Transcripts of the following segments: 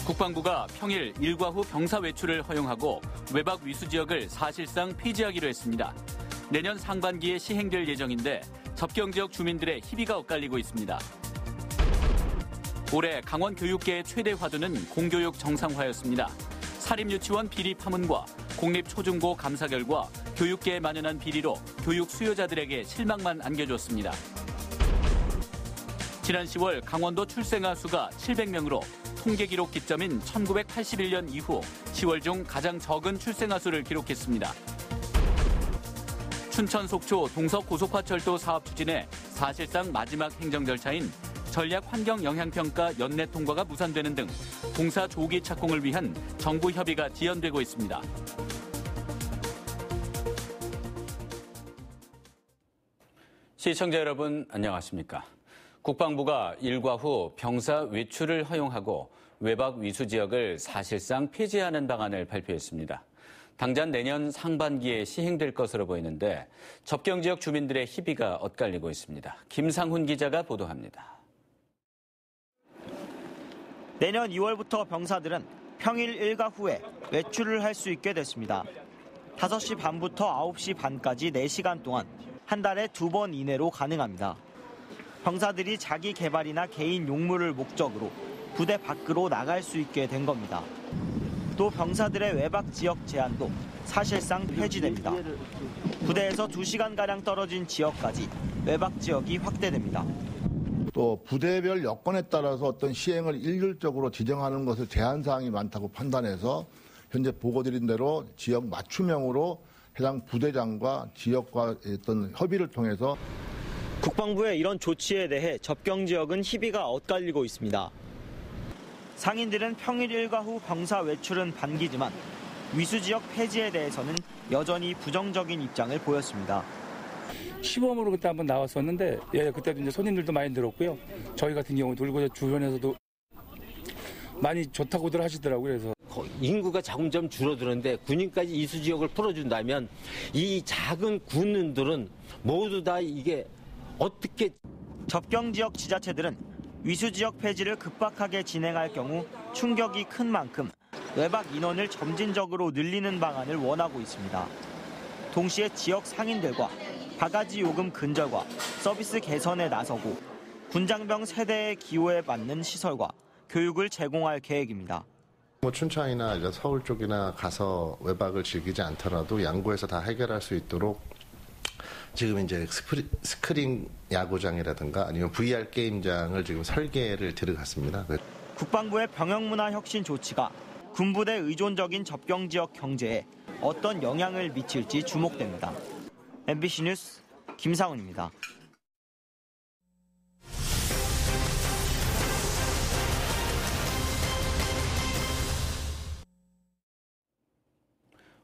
국방부가 평일 일과 후 병사 외출을 허용하고 외박 위수 지역을 사실상 폐지하기로 했습니다. 내년 상반기에 시행될 예정인데 접경 지역 주민들의 희비가 엇갈리고 있습니다. 올해 강원 교육계의 최대 화두는 공교육 정상화였습니다. 사립유치원 비리 파문과 공립초중고 감사 결과 교육계에 만연한 비리로 교육 수요자들에게 실망만 안겨줬습니다. 지난 10월 강원도 출생아 수가 700명으로 통계 기록 기점인 1981년 이후 10월 중 가장 적은 출생아 수를 기록했습니다. 춘천 속초 동석 고속화철도 사업 추진에 사실상 마지막 행정 절차인 전략 환경 영향평가 연내 통과가 무산되는 등 공사 조기 착공을 위한 정부 협의가 지연되고 있습니다. 시청자 여러분 안녕하십니까? 국방부가 일과 후 병사 외출을 허용하고 외박 위수 지역을 사실상 폐지하는 방안을 발표했습니다. 당장 내년 상반기에 시행될 것으로 보이는데 접경 지역 주민들의 희비가 엇갈리고 있습니다. 김상훈 기자가 보도합니다. 내년 2월부터 병사들은 평일 일과 후에 외출을 할 수 있게 됐습니다. 5시 반부터 9시 반까지 4시간 동안 한 달에 2번 이내로 가능합니다. 병사들이 자기 개발이나 개인 용무를 목적으로 부대 밖으로 나갈 수 있게 된 겁니다. 또 병사들의 외박 지역 제한도 사실상 폐지됩니다. 부대에서 2시간가량 떨어진 지역까지 외박 지역이 확대됩니다. 또 부대별 여건에 따라서 어떤 시행을 일률적으로 지정하는 것을 제한 사항이 많다고 판단해서 현재 보고드린 대로 지역 맞춤형으로 해당 부대장과 지역과 어떤 협의를 통해서 국방부의 이런 조치에 대해 접경 지역은 희비가 엇갈리고 있습니다. 상인들은 평일 일과 후 병사 외출은 반기지만 위수 지역 폐지에 대해서는 여전히 부정적인 입장을 보였습니다. 시범으로 그때 한번 나왔었는데 그때도 이제 손님들도 많이 늘었고요. 저희 같은 경우 돌고 주변에서도 많이 좋다고들 하시더라고요. 그래서 인구가 점점 줄어드는데 군인까지 이수 지역을 풀어준다면 이 작은 군인들은 모두 다 이게 어떻게 접경 지역 지자체들은 위수 지역 폐지를 급박하게 진행할 경우 충격이 큰 만큼 외박 인원을 점진적으로 늘리는 방안을 원하고 있습니다. 동시에 지역 상인들과 바가지 요금 근절과 서비스 개선에 나서고 군장병 세대의 기호에 맞는 시설과 교육을 제공할 계획입니다. 춘천이나 서울 쪽이나 가서 외박을 즐기지 않더라도 양구에서 다 해결할 수 있도록 지금 이제 스크린 야구장이라든가 아니면 VR 게임장을 지금 설계를 들어갔습니다. 국방부의 병역문화 혁신 조치가 군부대 의존적인 접경 지역 경제에 어떤 영향을 미칠지 주목됩니다. MBC 뉴스 김상훈입니다.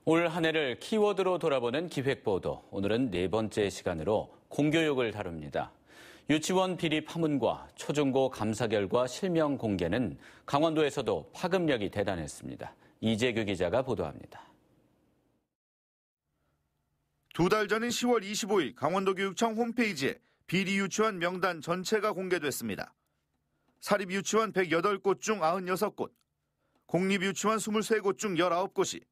올 한 해를 키워드로 돌아보는 기획보도. 오늘은 4번째 시간으로 공교육을 다룹니다. 유치원 비리 파문과 초중고 감사 결과 실명 공개는 강원도에서도 파급력이 대단했습니다. 이재규 기자가 보도합니다. 2달 전인 10월 25일 강원도교육청 홈페이지에 비리 유치원 명단 전체가 공개됐습니다. 사립유치원 108곳 중 96곳, 공립유치원 23곳 중 19곳이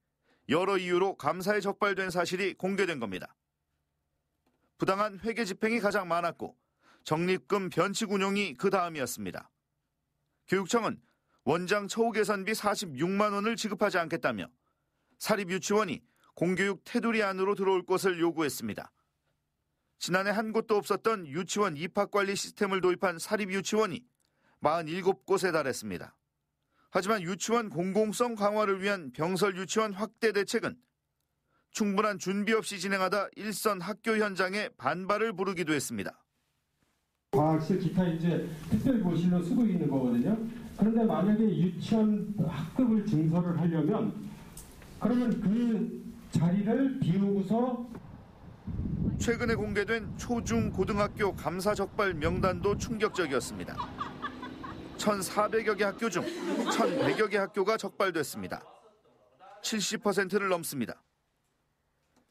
여러 이유로 감사에 적발된 사실이 공개된 겁니다. 부당한 회계 집행이 가장 많았고 적립금 변칙 운용이 그 다음이었습니다. 교육청은 원장 처우 개선비 46만 원을 지급하지 않겠다며 사립유치원이 공교육 테두리 안으로 들어올 것을 요구했습니다. 지난해 한 곳도 없었던 유치원 입학관리 시스템을 도입한 사립유치원이 47곳에 달했습니다. 하지만 유치원 공공성 강화를 위한 병설 유치원 확대 대책은 충분한 준비 없이 진행하다 일선 학교 현장에 반발을 부르기도 했습니다. 과학실 기타 이제 특별고실로 쓰고 있는 거거든요. 그런데 만약에 유치원 학급을 증설을 하려면 그러면 그 자리를 비우고서 최근에 공개된 초중 고등학교 감사 적발 명단도 충격적이었습니다. 1,400여 개 학교 중 1,100여 개 학교가 적발됐습니다. 70%를 넘습니다.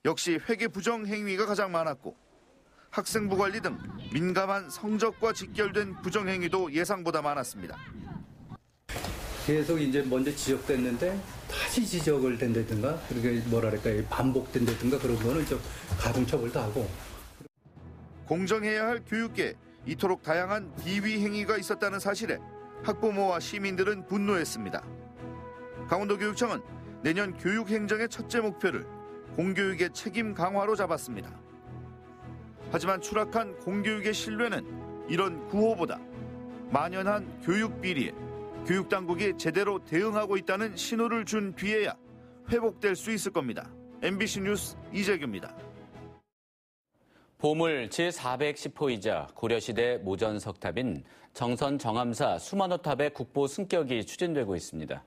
역시 회계 부정 행위가 가장 많았고 학생부 관리 등 민감한 성적과 직결된 부정 행위도 예상보다 많았습니다. 계속 이제 먼저 지적됐는데 다시 지적을 된다든가 그렇게 반복된다든가 그런 거는 좀 가중처벌도 하고. 공정해야 할 교육계에 이토록 다양한 비위 행위가 있었다는 사실에 학부모와 시민들은 분노했습니다. 강원도교육청은 내년 교육행정의 첫째 목표를 공교육의 책임 강화로 잡았습니다. 하지만 추락한 공교육의 신뢰는 이런 구호보다 만연한 교육 비리에 교육당국이 제대로 대응하고 있다는 신호를 준 뒤에야 회복될 수 있을 겁니다. MBC 뉴스 이재규입니다. 보물 제410호이자 고려시대 모전석탑인 정선 정암사 수만호탑의 국보 승격이 추진되고 있습니다.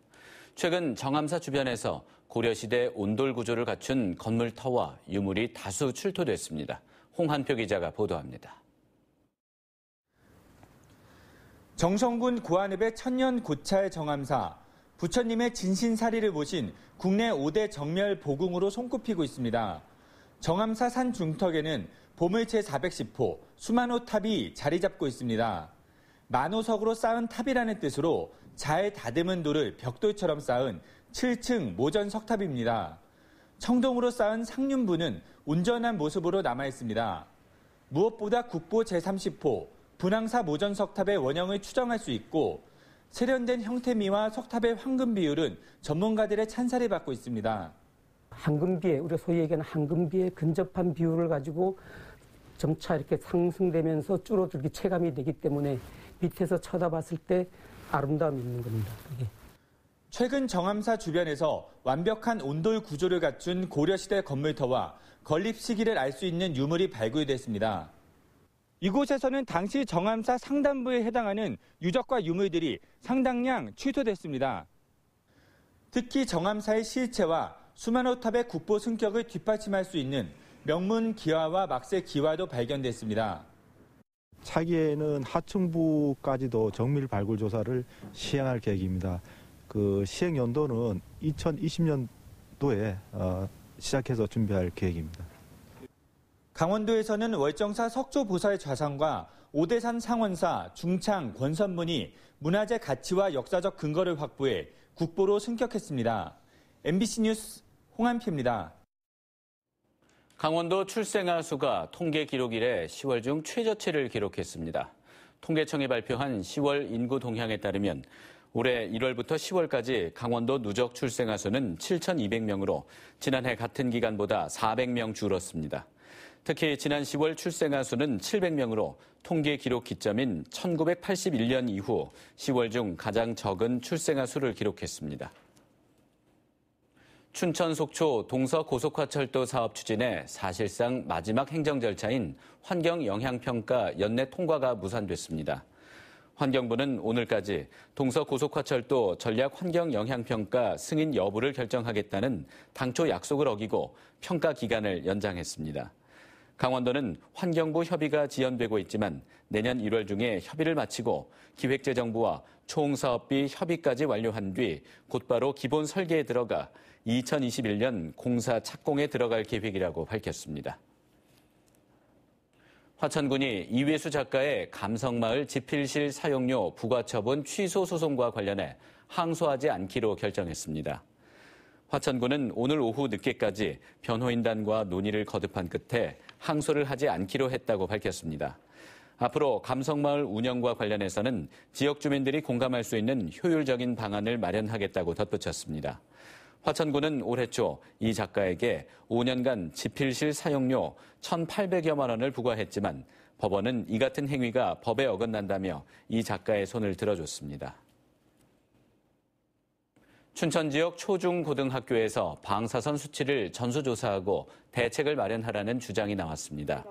최근 정암사 주변에서 고려시대 온돌 구조를 갖춘 건물터와 유물이 다수 출토됐습니다. 홍한표 기자가 보도합니다. 정성군 고안읍의 천년 고찰 정암사, 부처님의 진신사리를 모신 국내 5대 정멸 보궁으로 손꼽히고 있습니다. 정암사 산 중턱에는 보물 제410호 수만호 탑이 자리 잡고 있습니다. 만호석으로 쌓은 탑이라는 뜻으로 잘 다듬은 돌을 벽돌처럼 쌓은 7층 모전 석탑입니다. 청동으로 쌓은 상륜부는 온전한 모습으로 남아있습니다. 무엇보다 국보 제30호 분황사 모전 석탑의 원형을 추정할 수 있고 세련된 형태미와 석탑의 황금 비율은 전문가들의 찬사를 받고 있습니다. 황금비에, 우리가 소위 얘기하는 황금비에 근접한 비율을 가지고 점차 이렇게 상승되면서 줄어들기 체감이 되기 때문에 밑에서 쳐다봤을 때 아름다움이 있는 겁니다. 그게. 최근 정암사 주변에서 완벽한 온돌 구조를 갖춘 고려시대 건물터와 건립 시기를 알 수 있는 유물이 발굴됐습니다. 이곳에서는 당시 정암사 상단부에 해당하는 유적과 유물들이 상당량 취소됐습니다. 특히 정암사의 실체와 수만호탑의 국보 승격을 뒷받침할 수 있는 명문 기와와 막세 기와도 발견됐습니다. 차기에는 하층부까지도 정밀 발굴 조사를 시행할 계획입니다. 그 시행 연도는 2020년도에 시작해서 준비할 계획입니다. 강원도에서는 월정사 석조보살 좌상과 오대산 상원사, 중창, 권선문이 문화재 가치와 역사적 근거를 확보해 국보로 승격했습니다. MBC 뉴스 홍한표입니다. 강원도 출생아 수가 통계 기록 이래 10월 중 최저치를 기록했습니다. 통계청이 발표한 10월 인구 동향에 따르면 올해 1월부터 10월까지 강원도 누적 출생아 수는 7,200명으로 지난해 같은 기간보다 400명 줄었습니다. 특히 지난 10월 출생아 수는 700명으로 통계 기록 기점인 1981년 이후 10월 중 가장 적은 출생아 수를 기록했습니다. 춘천 속초 동서고속화철도 사업 추진에 사실상 마지막 행정 절차인 환경영향평가 연내 통과가 무산됐습니다. 환경부는 오늘까지 동서고속화철도 전략환경영향평가 승인 여부를 결정하겠다는 당초 약속을 어기고 평가 기간을 연장했습니다. 강원도는 환경부 협의가 지연되고 있지만 내년 1월 중에 협의를 마치고 기획재정부와 총사업비 협의까지 완료한 뒤 곧바로 기본 설계에 들어가 2021년 공사 착공에 들어갈 계획이라고 밝혔습니다. 화천군이 이회수 작가의 감성마을 집필실 사용료 부과처분 취소 소송과 관련해 항소하지 않기로 결정했습니다. 화천군은 오늘 오후 늦게까지 변호인단과 논의를 거듭한 끝에 항소를 하지 않기로 했다고 밝혔습니다. 앞으로 감성마을 운영과 관련해서는 지역 주민들이 공감할 수 있는 효율적인 방안을 마련하겠다고 덧붙였습니다. 화천군은 올해 초 이 작가에게 5년간 집필실 사용료 1,800여만 원을 부과했지만 법원은 이 같은 행위가 법에 어긋난다며 이 작가의 손을 들어줬습니다. 춘천 지역 초중고등학교에서 방사선 수치를 전수조사하고 대책을 마련하라는 주장이 나왔습니다.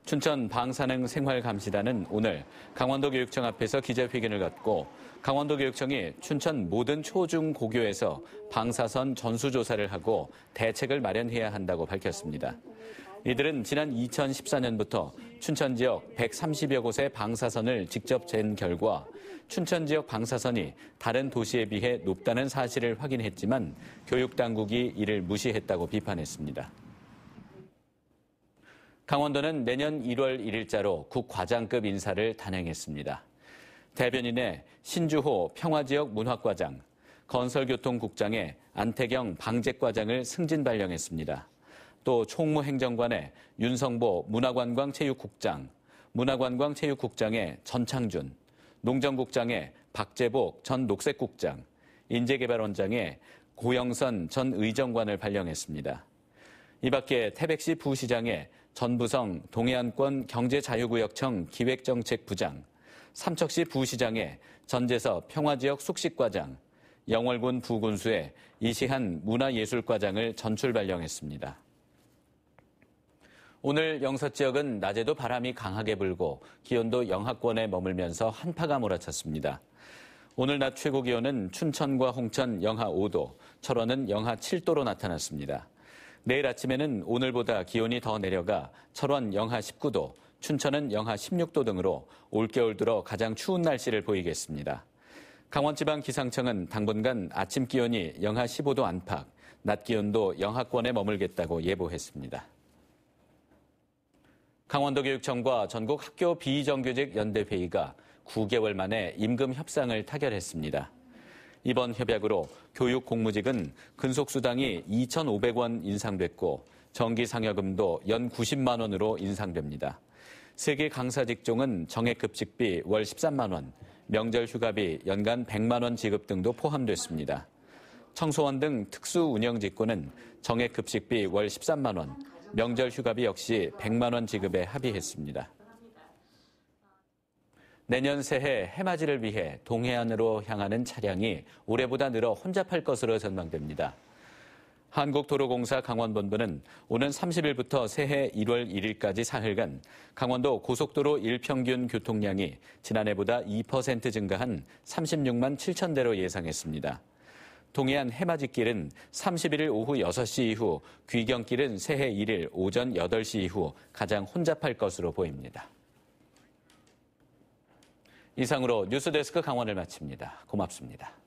춘천 방사능 생활감시단은 오늘 강원도교육청 앞에서 기자회견을 갖고 강원도교육청이 춘천 모든 초중고교에서 방사선 전수조사를 하고 대책을 마련해야 한다고 밝혔습니다. 이들은 지난 2014년부터 춘천 지역 130여 곳의 방사선을 직접 잰 결과 춘천 지역 방사선이 다른 도시에 비해 높다는 사실을 확인했지만 교육당국이 이를 무시했다고 비판했습니다. 강원도는 내년 1월 1일자로 국과장급 인사를 단행했습니다. 대변인의 신주호 평화지역 문학과장, 건설교통국장의 안태경 방재과장을 승진 발령했습니다. 또 총무행정관의 윤성보 문화관광체육국장, 문화관광체육국장의 전창준, 농정국장의 박재복 전 녹색국장, 인재개발원장의 고영선 전 의정관을 발령했습니다. 이 밖에 태백시 부시장의 전부성 동해안권 경제자유구역청 기획정책부장, 삼척시 부시장의 전재섭 평화지역 숙식과장, 영월군 부군수의 이시한 문화예술과장을 전출 발령했습니다. 오늘 영서 지역은 낮에도 바람이 강하게 불고 기온도 영하권에 머물면서 한파가 몰아쳤습니다. 오늘 낮 최고 기온은 춘천과 홍천 영하 5도, 철원은 영하 7도로 나타났습니다. 내일 아침에는 오늘보다 기온이 더 내려가 철원 영하 19도, 춘천은 영하 16도 등으로 올겨울 들어 가장 추운 날씨를 보이겠습니다. 강원지방기상청은 당분간 아침 기온이 영하 15도 안팎, 낮 기온도 영하권에 머물겠다고 예보했습니다. 강원도교육청과 전국 학교 비정규직 연대회의가 9개월 만에 임금 협상을 타결했습니다. 이번 협약으로 교육 공무직은 근속수당이 2,500원 인상됐고 정기상여금도 연 90만 원으로 인상됩니다. 세계 강사 직종은 정액급식비 월 13만 원, 명절 휴가비 연간 100만 원 지급 등도 포함됐습니다. 청소원 등 특수운영직군은 정액급식비 월 13만 원, 명절 휴가비 역시 100만 원 지급에 합의했습니다. 내년 새해 해맞이를 위해 동해안으로 향하는 차량이 올해보다 늘어 혼잡할 것으로 전망됩니다. 한국도로공사 강원본부는 오는 30일부터 새해 1월 1일까지 사흘간 강원도 고속도로 일평균 교통량이 지난해보다 2% 증가한 36만 7천 대로 예상했습니다. 동해안 해맞이길은 31일 오후 6시 이후, 귀경길은 새해 1일 오전 8시 이후 가장 혼잡할 것으로 보입니다. 이상으로 뉴스데스크 강원을 마칩니다. 고맙습니다.